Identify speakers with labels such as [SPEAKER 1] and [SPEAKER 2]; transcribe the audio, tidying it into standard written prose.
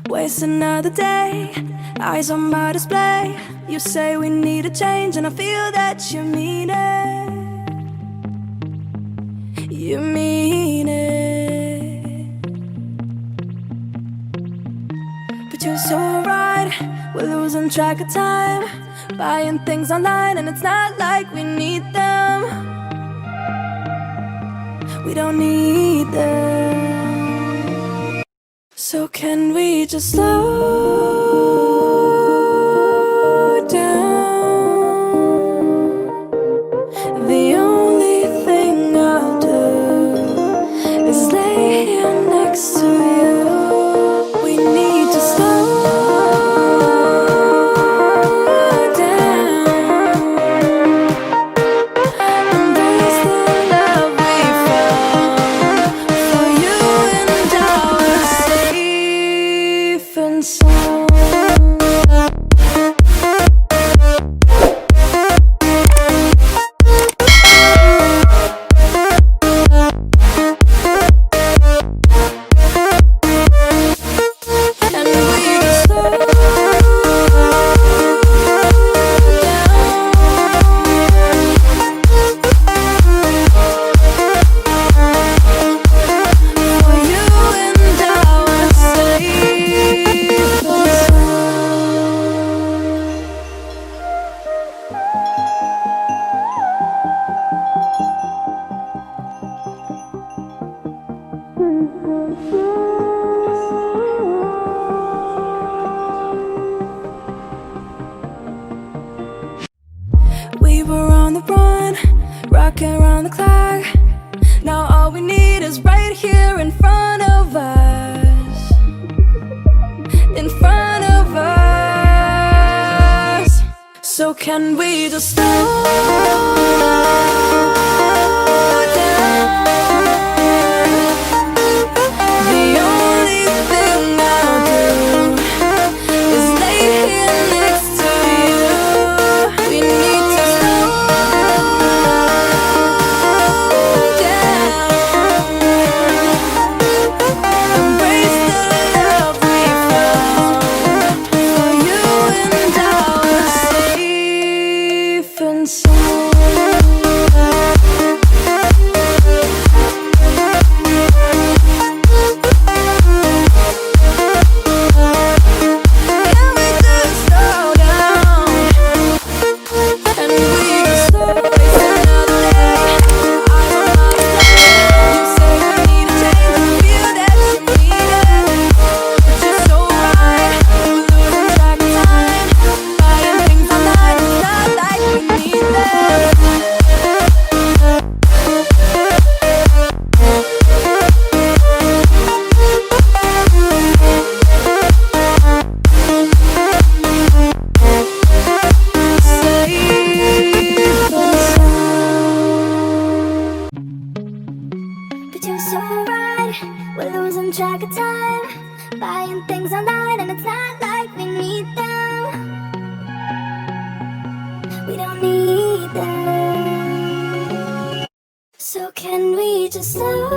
[SPEAKER 1] waste another day, eyes on my display. You say we need a change, and I feel that you mean it. You mean it. But you're so right, we're losing track of time, buying things online, and it's not like we need them. We don't need them. So can we just slow down? The only thing I'll do is lay here next to you. We need to slow down. Embrace the love we found. For you and I are safe and sound. And we just slow down. For you and I are safe and we were on the run, rocking around the clock. Now all we need is right here in front of us. In front of us. So can we just slow down? The only thing I'll do is lay here next to you. We need to slow down. Embrace the love we found. For you and I are safe and sound. Can we just slow down? And we just slow waste another day, eyes on my display. You say we need a change, and I feel that you mean it. But you're so right, we're losing track of time, buying things online, it's not like we need them. But you're so right, we're losing track of time, buying things online, and it's not like we need them. We don't need them. So can we just slow